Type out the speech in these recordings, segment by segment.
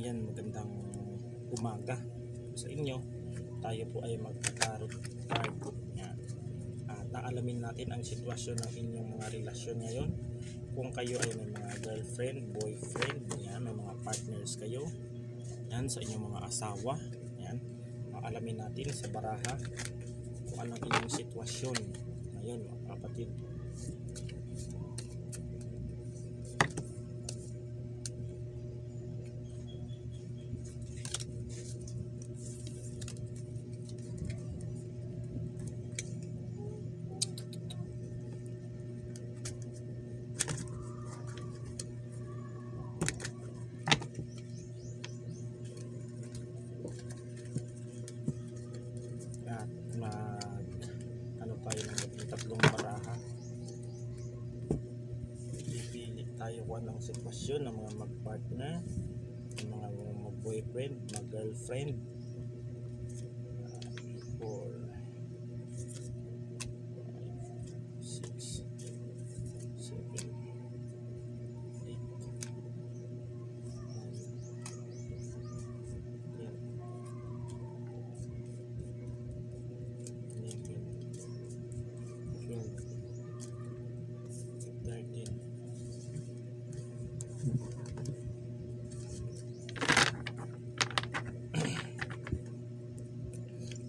Ayan, magandang umaga sa inyo. Tayo po ay magkakarot card. Ayan. At aalamin natin ang sitwasyon ng inyong mga relasyon ngayon. Kung kayo ay may mga girlfriend, boyfriend, ayan, may mga partners kayo. Ayan, sa inyong mga asawa. Ayan. Aalamin natin sa baraha kung anong inyong sitwasyon. Ayan, mga kapatid. Ano tayo ng tatlong baraha. Pipili tayo kung anong sitwasyon ng mga mag-partner, ng mga mag-boyfriend, mag-girlfriend. 4 5 6 7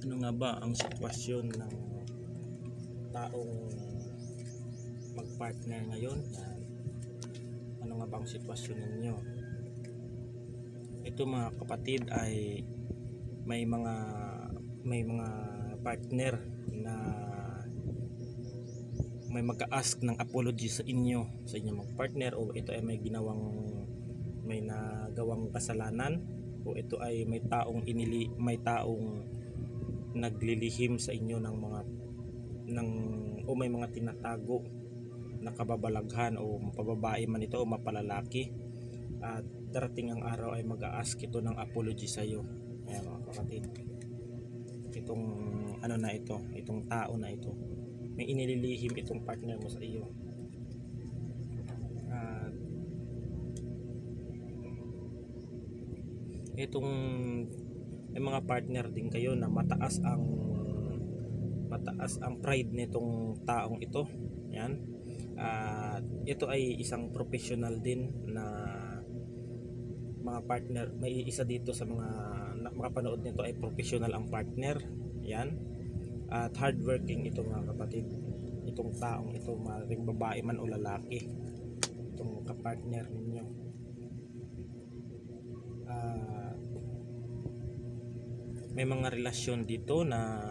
Ano nga ba ang sitwasyon ng taong mag-partner ngayon? Ano nga ba ang sitwasyon ninyo? Ito mga kapatid ay may mga partner na may mag-ask ng apology sa inyong mag-partner, o ito ay may nagawang kasalanan, o ito ay may taong naglilihim sa inyo o may mga tinatago na kababalaghan, o mapababae man ito o mapalalaki, at darating ang araw ay mag-a-ask ito ng apology sa iyo. Ayan mga kapatid, itong itong tao na ito, may inililihim itong partner mo sa iyo. At itong may mga partner din kayo na mataas ang pride nitong taong ito. Yan. Ito ay isang professional din na mga partner. May isa dito sa mga makapanood nito ay professional ang partner. Yan. At hardworking ito mga kapatid. Itong taong ito, maaaring babae man o lalaki, itong kapartner ninyo. May mga relasyon dito na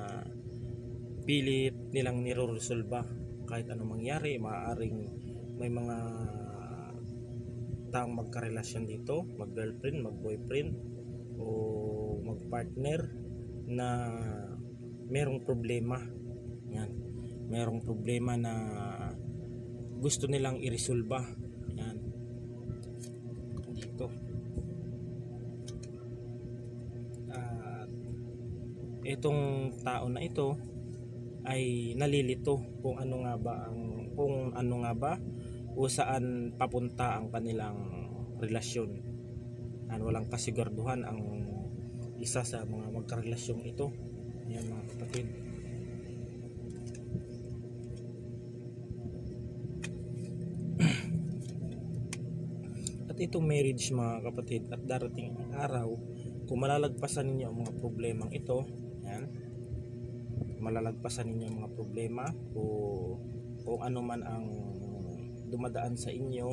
pilit nilang niresolba kahit anong mangyari. Maaaring may mga taong magkarelasyon dito, mag-girlfriend, mag-boyfriend o mag-partner na merong problema. Yan. Merong problema na gusto nilang iresolba. Yan. Dito. Itong tao na ito ay nalilito kung ano nga ba o saan papunta ang kanilang relasyon. Walang kasiguraduhan ang isa sa mga magkarelasyong ito. Ayan mga kapatid. At itong marriage mga kapatid, at darating ang araw kung malalagpasan ninyo ang mga problemang ito. Yan, malalagpasan ninyo ang mga problema o kung ano man ang dumadaan sa inyo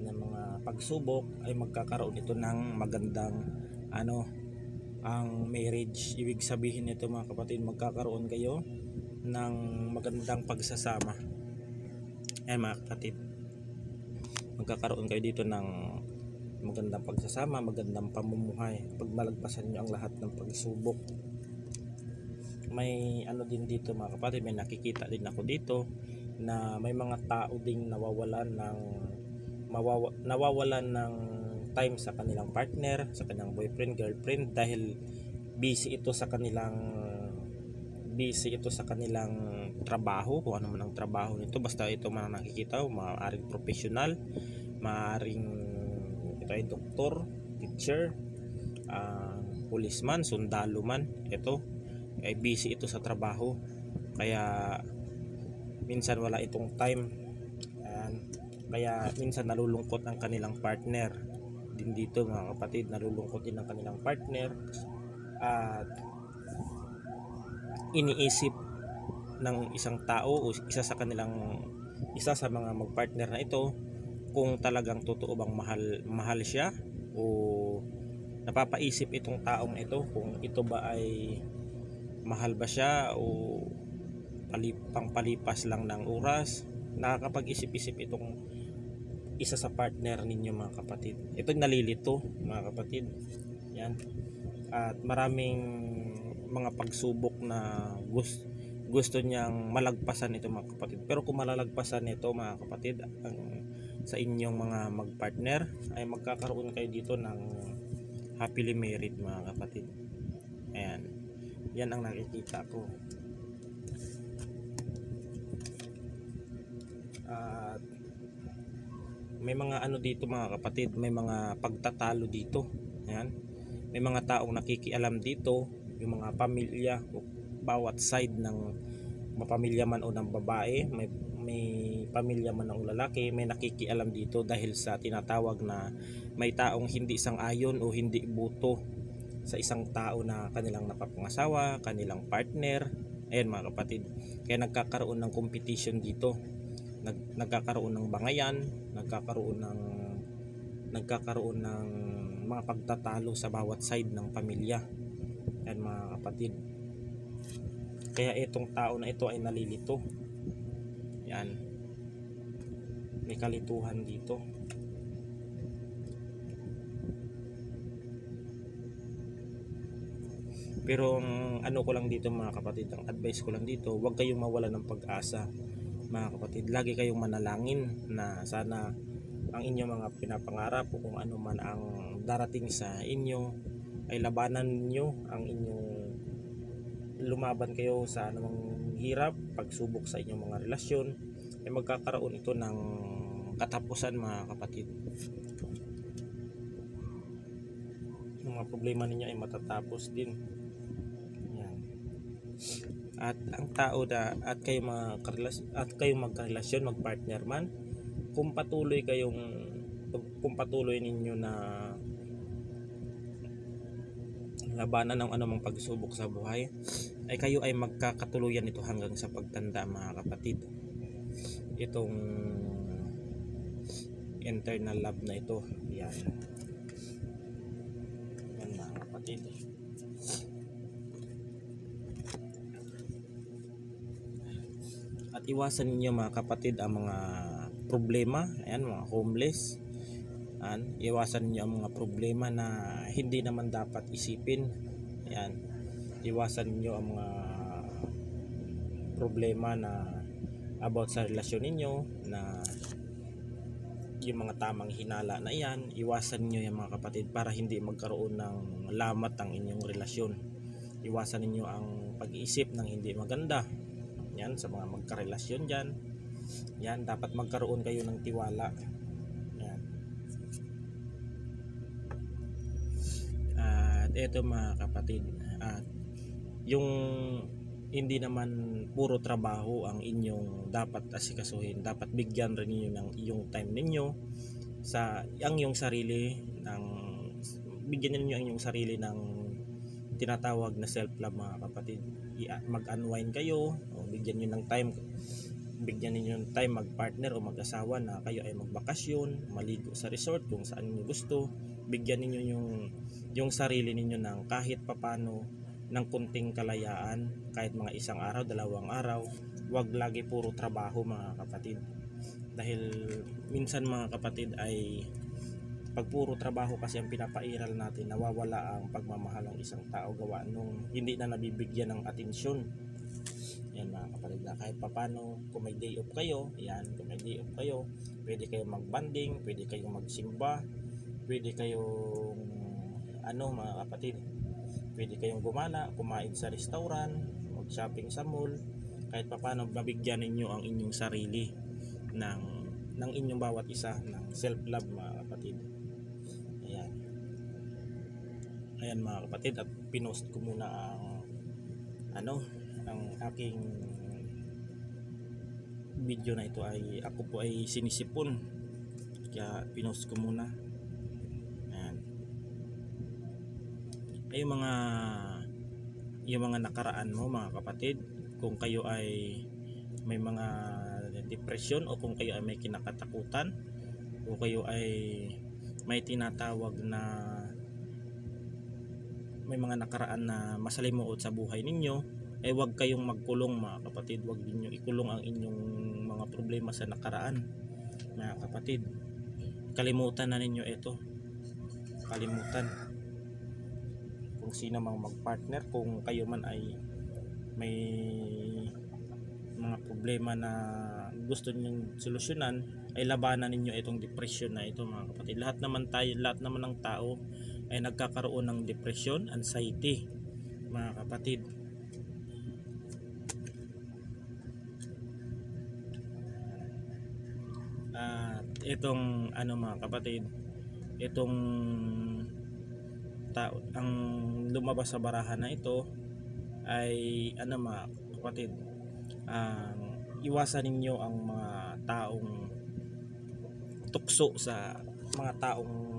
ng mga pagsubok, ay magkakaroon ito ng magandang ang marriage. Ibig sabihin nito mga kapatid, magkakaroon kayo ng magandang pagsasama. Mga kapatid, magkakaroon kayo dito ng magandang pagsasama, magandang pamumuhay pag malagpasan niyo ang lahat ng pagsubok. May din dito mga kapatid, may nakikita din ako dito na may mga tao ding nawawalan ng time sa kanilang partner, sa kanilang boyfriend, girlfriend, dahil busy ito sa kanilang trabaho, kung ano man ang trabaho nito. Basta ito man nakikita, maaaring professional, maaaring ito ay doktor, teacher, policeman, sundalo man, ito ay busy ito sa trabaho, kaya minsan wala itong time. Ayan. Kaya minsan nalulungkot ang kanilang partner din dito mga kapatid, nalulungkot din ang kanilang partner at iniisip ng isang tao o isa sa mga magpartner na ito kung talagang totoo bang mahal siya, o napapaisip itong taong ito kung ito ba ay mahal ba siya o pangpalipas lang ng oras. Nakakapag-isip-isip itong isa sa partner ninyo mga kapatid. Ito nalilito mga kapatid. Yan. At maraming mga pagsubok na gusto niyang malagpasan ito mga kapatid. Pero kung malalagpasan nito mga kapatid, sa inyong mga magpartner, ay magkakaroon kayo dito ng happily married mga kapatid. Ayan. Yan ang nakikita ko. At may mga ano dito mga kapatid, may mga pagtatalo dito. Ayan. May mga taong nakikialam dito, yung mga pamilya, bawat side ng mapamilya man o ng babae, may pamilya man ng lalaki, may nakikialam dito dahil sa tinatawag na may taong hindi sang-ayon o hindi buto sa isang tao na kanilang napapangasawa, kanilang partner. Ayan mga kapatid, kaya nagkakaroon ng competition dito, nagkakaroon ng bangayan, nagkakaroon ng mga pagtatalo sa bawat side ng pamilya. Ayan mga kapatid, kaya itong tao na ito ay nalilito. Yan, may kalituhan dito. Pero ang ano ko lang dito mga kapatid, ang advice ko lang dito, huwag kayong mawala ng pag-asa mga kapatid. Lagi kayong manalangin na sana ang inyong mga pinapangarap o kung ano man ang darating sa inyo ay labanan niyo ang inyong, lumaban kayo sa anumang hirap, pagsubok sa inyong mga relasyon, ay magkakaroon ito ng katapusan mga kapatid. Yung mga problema ninyo ay matatapos din. Yan. At ang tao na at kayo magkarelasyon, magpartner man, kung patuloy ninyo na labanan ng anumang pagsubok sa buhay, ay kayo ay magkakatuluyan ito hanggang sa pagtanda mga kapatid. Itong internal love na ito, yan mga kapatid. At iwasan niyo mga kapatid ang mga problema, ayan, mga homeless. Iwasan niyo ang mga problema na hindi naman dapat isipin. Ayan. Iwasan niyo ang mga problema na about sa relasyon ninyo, na yung mga tamang hinala na yan, iwasan niyo yan mga kapatid, para hindi magkaroon ng lamat ang inyong relasyon. Iwasan niyo ang pag-iisip ng hindi maganda. Yan, sa mga magkarelasyon dyan, yan, dapat magkaroon kayo ng tiwala. Ito mga kapatid, at yung hindi naman puro trabaho ang inyong dapat asikasuhin, dapat bigyan rin niyo ng iyong time ninyo sa iyong sarili, bigyan niyo ang iyong sarili ng tinatawag na self love mga kapatid. Mag-unwind kayo, o bigyan niyo ng time, bigyan niyo ng time mag-partner o mag-asawa na kayo ay magbakasyon, maligo sa resort kung saan niyo gusto. Bigyan niyo yung sarili ninyo ng kahit papano ng kunting kalayaan, kahit mga isang araw, 2 araw. Huwag lagi puro trabaho mga kapatid, dahil minsan mga kapatid ay pag puro trabaho kasi ang pinapairal natin, nawawala ang pagmamahal ng isang tao gawa nung hindi na nabibigyan ng atensyon. Yan mga kapatid, na kahit papano kung may day off kayo, pwede kayong magbanding, pwede kayong magsimba, pwede kayong mga kapatid, pwede kayong gumala, kumain sa restaurant, mag-shopping sa mall. Kahit paano mabigyan ninyo ang inyong sarili ng inyong bawat isa ng self-love mga kapatid. Ayan. Ayan mga kapatid, at pinost ko muna ang aking video na ito. Ay ako po ay sinisipon, kaya pinost ko muna. Ayan. Ay yung mga nakaraan mo mga kapatid, kung kayo ay may mga depression, o kung kayo ay may kinakatakutan, o kayo ay may tinatawag na may mga nakaraan na masalimuot sa buhay ninyo, ay huwag kayong magkulong mga kapatid. Huwag niyo ikulong ang inyong mga problema sa nakaraan mga kapatid. Kalimutan na ninyo ito. Kalimutan. Kung sino mang magpartner, kung kayo man ay may mga problema na gusto ninyong solusyonan, ay labanan ninyo itong depression na ito mga kapatid. Lahat naman ng tao ay nagkakaroon ng depression, anxiety mga kapatid. At itong mga kapatid, itong tao ang lumabas sa barahan na ito ay mga kapatid, iwasan ninyo ang mga taong tukso, sa mga taong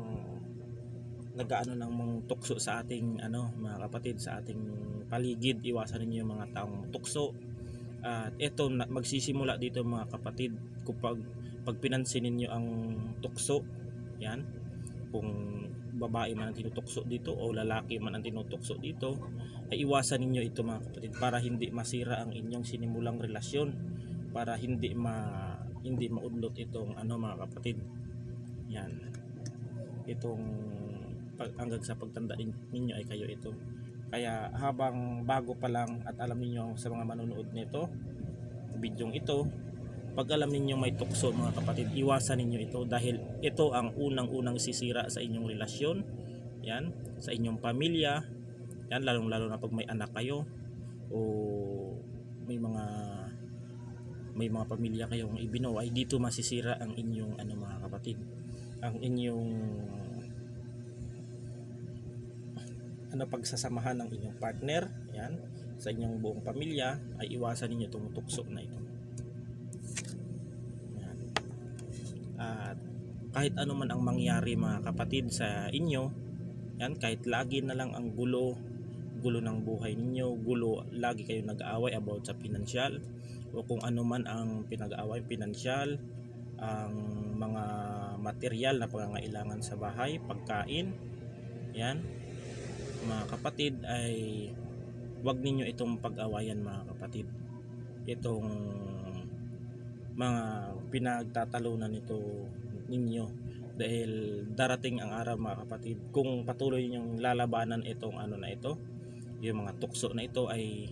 nagaano ng mga tukso sa ating mga kapatid, sa ating paligid. Iwasan ninyo yung mga taong tukso. At ito magsisimula dito mga kapatid, kapag pinansin ninyo ang tukso, yan, kung babae man ang tinutukso dito o lalaki man ang tinutukso dito, ay iwasan ninyo ito mga kapatid, para hindi masira ang inyong sinimulang relasyon, para hindi maudlot itong mga kapatid. Yan, itong hanggang sa pagtanda ninyo ay kayo ito. Kaya habang bago pa lang, at alam niyo sa mga manonood nito bidyong ito, pag alam niyo may tukso mga kapatid, iwasan niyo ito, dahil ito ang unang sisira sa inyong relasyon, yan, sa inyong pamilya, yan, lalong lalo na pag may anak kayo, o may mga pamilya kayong ibinuo, ay dito masisira ang inyong mga kapatid, ang inyong pagsasamahan ng inyong partner, yan, sa inyong buong pamilya. Ay iwasan niyo itong tukso na ito. Yan. At kahit ano man ang mangyari mga kapatid sa inyo, yan, kahit lagi na lang ang gulo ng buhay ninyo, lagi kayo nag-aaway about sa pinansyal, o kung ano man ang pinag-aaway, pinansyal, ang mga material na pangangailangan sa bahay, pagkain, yan mga kapatid, ay wag ninyo itong pag-awayan mga kapatid, itong mga pinagtatalunan nito ninyo, dahil darating ang araw mga kapatid, kung patuloy ninyong lalabanan itong na ito, yung mga tukso na ito, ay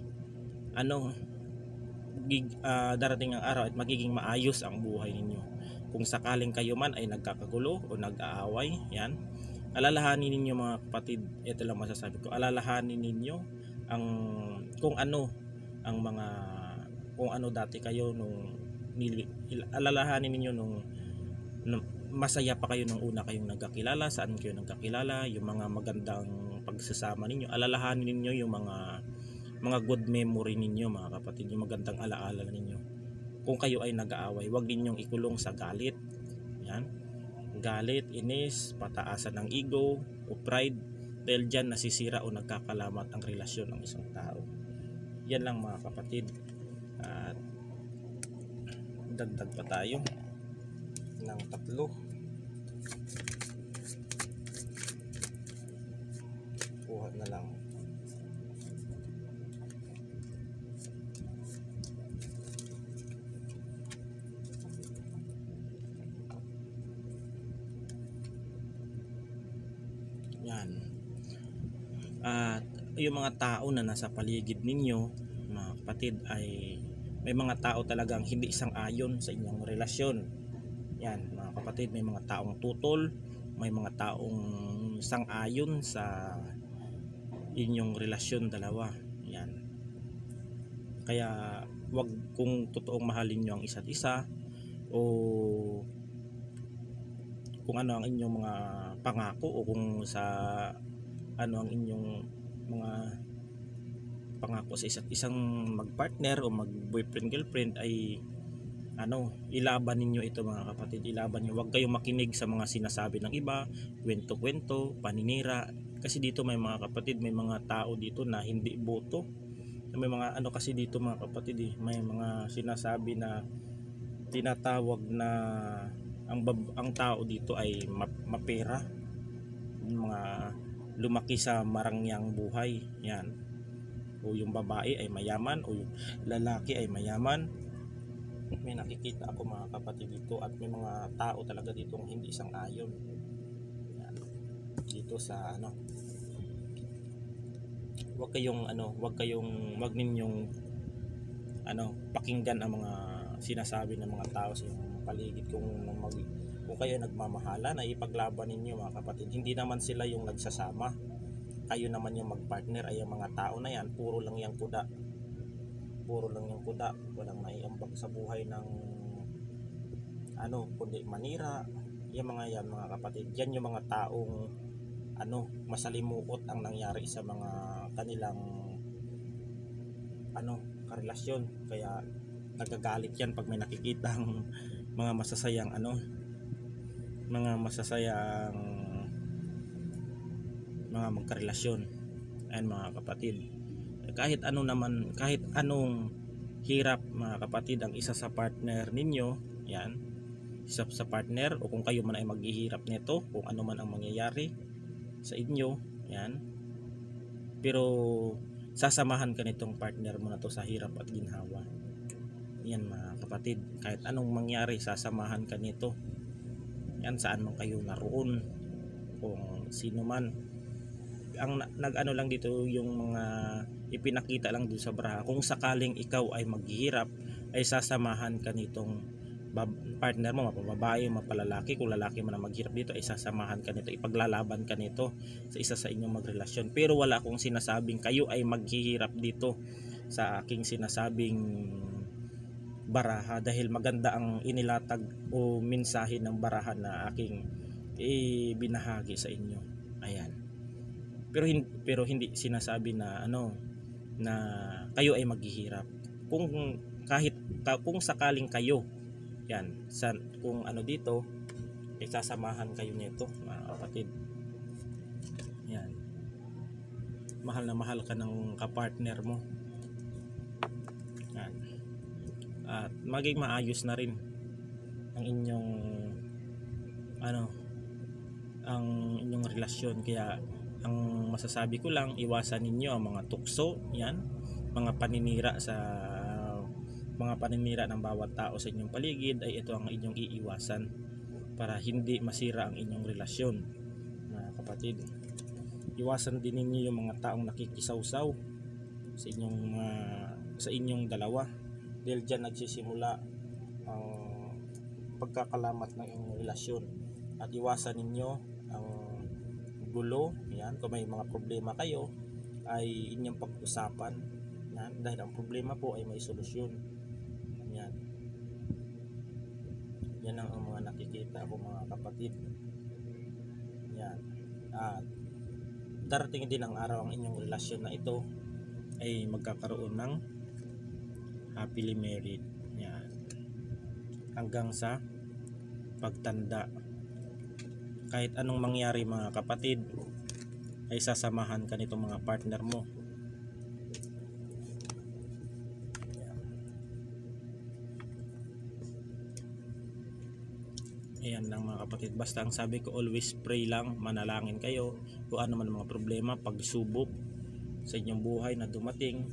darating ang araw at magiging maayos ang buhay ninyo. Kung sakaling kayo man ay nagkakagulo o nag-aaway, yan, alalahanin ninyo mga kapatid, ito lang masasabi ko, alalahanin ninyo kung ano dati kayo alalahanin ninyo nung masaya pa kayo nung una kayong nagkakilala, saan kayo nagkakilala, yung mga magandang pagsasama ninyo. Alalahanin ninyo yung mga good memory ninyo mga kapatid, yung magandang alaala ninyo. Kung kayo ay nag-aaway, huwag ninyong ikulong sa galit, yan, galit, inis, pataasan ng ego o pride, dahil dyan nasisira o nagkakalamat ang relasyon ng isang tao. Yan lang mga kapatid. At dagdag pa tayo ng 3. Kuha na lang. Yan. At yung mga tao na nasa paligid ninyo mga kapatid, ay may mga tao talagang hindi sang-ayon sa inyong relasyon. Yan mga kapatid, may mga taong tutol, may mga taong sang-ayon sa inyong relasyon dalawa. Yan. Kaya wag, kung totoong mahalin nyo ang isa't isa, o kung ano ang inyong mga pangako, o kung sa ano ang inyong mga pangako sa isa't isang magpartner o mag-boyfriend girlfriend ay ilaban ninyo ito mga kapatid, ilaban nyo. Huwag kayong makinig sa mga sinasabi ng iba, kwento-kwento, paninira. Kasi dito may mga kapatid, may mga tao dito na hindi boto. May mga kasi dito mga kapatid may mga sinasabi na tinatawag na ang tao dito ay mapera. Mga lumaki sa marangyang buhay. Yan. O yung babae ay mayaman o yung lalaki ay mayaman. May nakikita ako mga kapatid dito at may mga tao talaga dito hindi sang-ayon. Yan. Dito sa wag ninyong pakinggan ang mga sinasabi ng mga tao sa inyong paligid. Kung kayo nagmamahalan ay ipaglaban ninyo mga kapatid. Hindi naman sila yung nagsasama, kayo naman yung magpartner. Ay ang mga tao na yan puro lang yung kuda, walang naiambag sa buhay ng kundi manira. Yung mga yan mga kapatid, yan yung mga taong masalimuot ang nangyari sa mga kanilang karelasyon. Kaya nagagalit yan pag may nakikitang mga masasayang mga magkarelasyon. Ayan mga kapatid, kahit anong hirap mga kapatid ang isa sa partner ninyo, yan, isa sa partner o kung kayo man ay maghihirap nito, kung ano man ang mangyayari sa inyo, yan, pero sasamahan ka nitong partner mo na to sa hirap at ginhawa. Yan mga kapatid, kahit anong mangyari sasamahan ka nito. Yan, saan man kayo naroon, kung sino man. Ang lang dito yung mga ipinakita lang dito sa baraha, kung sakaling ikaw ay maghihirap ay sasamahan ka nitong partner mo, mapababae, mapalalaki. Kung lalaki man ang maghirap dito ay sasamahan ka nito, ipaglalaban ka nito sa isa sa inyong magrelasyon. Pero wala akong sinasabing kayo ay maghihirap dito sa aking sinasabing baraha, dahil maganda ang inilatag o mensahe ng baraha na aking ibinahagi sa inyo. Ayan. Pero hindi sinasabi na na kayo ay maghihirap. Kung sakaling kayo kung dito ay sasamahan kayo nito mga kapatid. Yan. Mahal na mahal ka ng kapartner mo. Yan. At maging maayos na rin ang inyong relasyon. Kaya ang masasabi ko lang, iwasan ninyo ang mga tukso, yan, mga paninira ng bawat tao sa inyong paligid. Ay ito ang inyong iiwasan para hindi masira ang inyong relasyon mga kapatid. Iwasan din ninyo yung mga taong nakikisawsaw sa inyong dalawa, dahil dyan nagsisimula ang pagkakalamat ng inyong relasyon. At iwasan ninyo ang gulo. Yan, kung may mga problema kayo ay inyong pag-usapan. Yan, dahil ang problema po ay may solusyon. Yan. Yan ang mga nakikita ko mga kapatid. Yan. At darating din ang araw ang inyong relasyon na ito ay magkakaroon ng happily married. Yan. Hanggang sa pagtanda. Kahit anong mangyari mga kapatid ay sasamahan ka nitong mga partner mo. Ayan lang mga kapatid, basta ang sabi ko, always pray lang, manalangin kayo kung ano man mga problema, pagsubok sa inyong buhay na dumating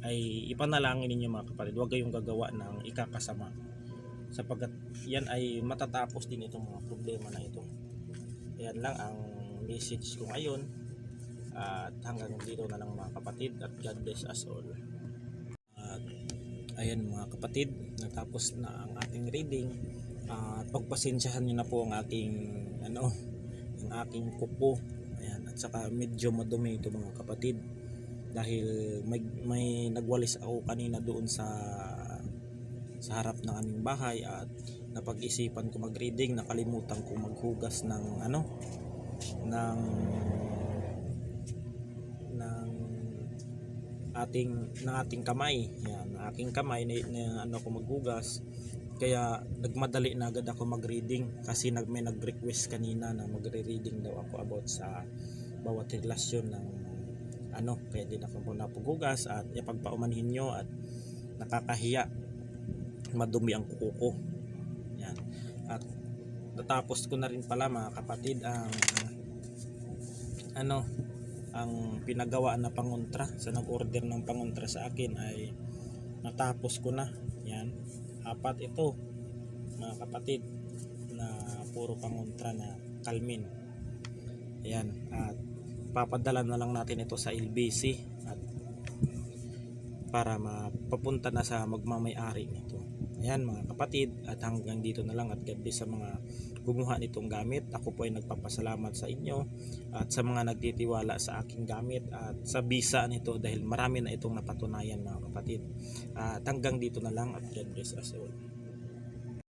ay ipanalangin ninyo mga kapatid. Huwag kayong gagawa ng ikakasama, sapagkat yan ay matatapos din itong mga problema na ito. Yan lang ang message ko ngayon, at hanggang dito na lang mga kapatid, at God bless us all. At ayan mga kapatid, natapos na ang ating reading. At pagpasensyahan nyo na po ang aking kupo. Ayan, at saka medyo madumi ito mga kapatid, dahil may nagwalis ako kanina doon sa harap ng aming bahay, at napag-isipan ko mag-reading, nakalimutan ko maghugas ng ng ating kamay. Yan, ng aking kamay na ano ako maghugas. Kaya nagmadali na agad ako mag-reading kasi may nag-request kanina na magre-reading daw ako about sa bawat relasyon ng ano, kaya din ako muna paghugas at ipagpaumanhin nyo at nakakahiya, madumi ang kuko ko. Yan. At natapos ko na rin pala mga kapatid ang ano, ang pinagawa na pangontra sa nag-order ng pangontra sa akin ay natapos ko na. Yan, 4 ito mga kapatid na puro pangontra na kalmin. Yan, at papadala na lang natin ito sa LBC at para mapapunta na sa magmamay-ari nito. Ayan mga kapatid, at hanggang dito na lang, at God bless sa mga kumuha nitong gamit. Ako po ay nagpapasalamat sa inyo at sa mga nagtitiwala sa aking gamit at sa bisa nito dahil marami na itong napatunayan mga kapatid. At hanggang dito na lang, at God bless us all.